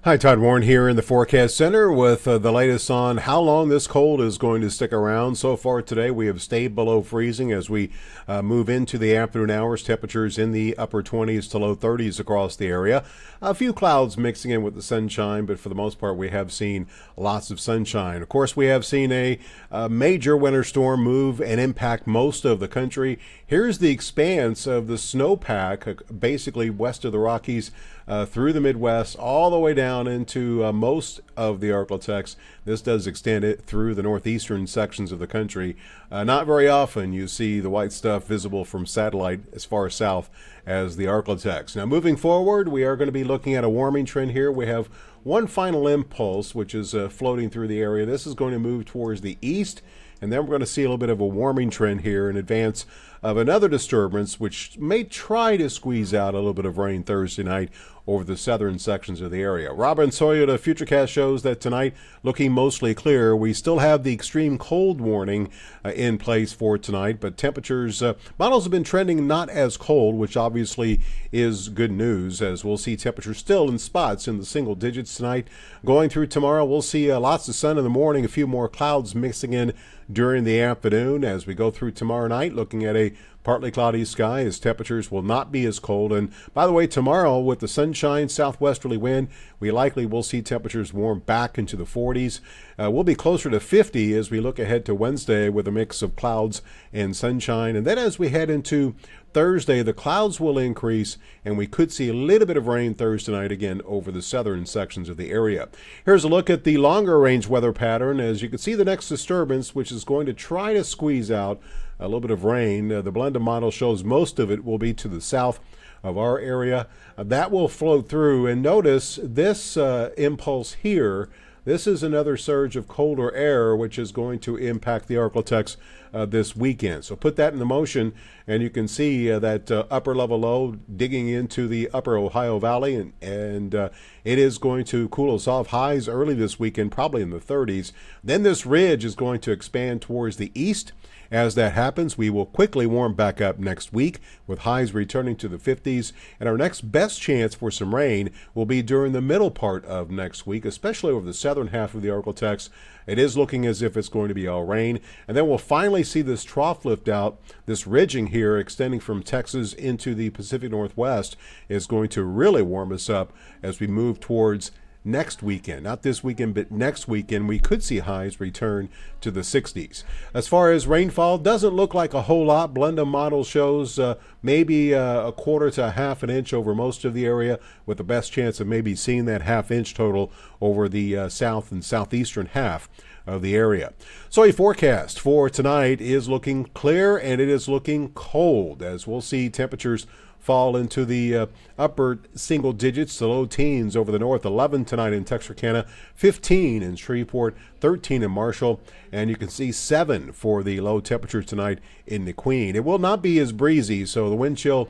Hi, Todd Warren here in the Forecast Center with the latest on how long this cold is going to stick around. So far today, we have stayed below freezing as we move into the afternoon hours. Temperatures in the upper 20s to low 30s across the area. A few clouds mixing in with the sunshine, but for the most part, we have seen lots of sunshine. Of course, we have seen a major winter storm move and impact most of the country. Here's the expanse of the snowpack, basically west of the Rockies, through the Midwest, all the way down into most of the ArklaTex. This does extend it through the northeastern sections of the country. Not very often you see the white stuff visible from satellite as far south as the ArklaTex. Now, moving forward, we are going to be looking at a warming trend here. We have one final impulse, which is floating through the area. This is going to move towards the east, and then we're going to see a little bit of a warming trend here in advance of another disturbance, which may try to squeeze out a little bit of rain Thursday night over the southern sections of the area. Robin Toyota Futurecast shows that tonight looking mostly clear. We still have the extreme cold warning in place for tonight, but temperatures, models have been trending not as cold, which obviously is good news, as we'll see temperatures still in spots in the single digits tonight. Going through tomorrow, we'll see lots of sun in the morning, a few more clouds mixing in during the afternoon. As we go through tomorrow night, looking at a partly cloudy sky as temperatures will not be as cold. And by the way, tomorrow with the sunshine, southwesterly wind, we likely will see temperatures warm back into the 40s. We'll be closer to 50 as we look ahead to Wednesday with a mix of clouds and sunshine. And then as we head into Thursday, the clouds will increase, and we could see a little bit of rain Thursday night again over the southern sections of the area. Here's a look at the longer range weather pattern. As you can see, the next disturbance, which is going to try to squeeze out a little bit of rain. The blended model shows most of it will be to the south of our area. That will flow through, and notice this impulse here. This is another surge of colder air, which is going to impact the ArklaTex this weekend. So put that into motion, and you can see that upper level low digging into the upper Ohio Valley, and it is going to cool us off. Highs early this weekend, probably in the 30s. Then this ridge is going to expand towards the east. As that happens, we will quickly warm back up next week with highs returning to the 50s. And our next best chance for some rain will be during the middle part of next week, especially over the southern half of the ArklaTex. It is looking as if it's going to be all rain. And then we'll finally see this trough lift out. This ridging here extending from Texas into the Pacific Northwest is going to really warm us up as we move towards next weekend. Not this weekend, but next weekend, we could see highs return to the 60s. As far as rainfall, doesn't look like a whole lot. Blended model shows maybe a quarter to a half an inch over most of the area, with the best chance of maybe seeing that half inch total over the south and southeastern half of the area. So a forecast for tonight is looking clear, and it is looking cold, as we'll see temperatures fall into the upper single digits to low teens over the north. 11 tonight in Texarkana, 15 in Shreveport, 13 in Marshall, and you can see 7 for the low temperature tonight in the Queen. It will not be as breezy, so the wind chill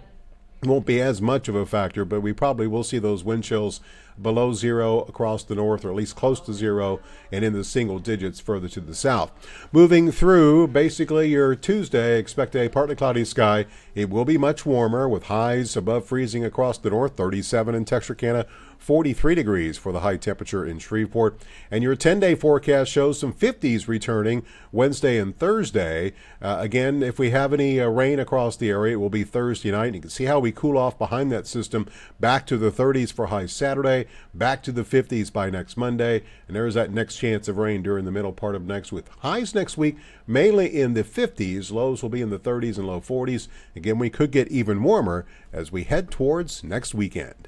won't be as much of a factor, but we probably will see those wind chills below zero across the north, or at least close to zero, and in the single digits further to the south. Moving through basically your Tuesday, expect a partly cloudy sky. It will be much warmer with highs above freezing across the north, 37 in Texarkana, 43 degrees for the high temperature in Shreveport. And your 10-day forecast shows some 50s returning Wednesday and Thursday. Again, if we have any rain across the area, it will be Thursday night. You can see how we cool off behind that system back to the 30s for high Saturday, back to the 50s by next Monday. And there's that next chance of rain during the middle part of next week. Highs next week, mainly in the 50s. Lows will be in the 30s and low 40s. Again, we could get even warmer as we head towards next weekend.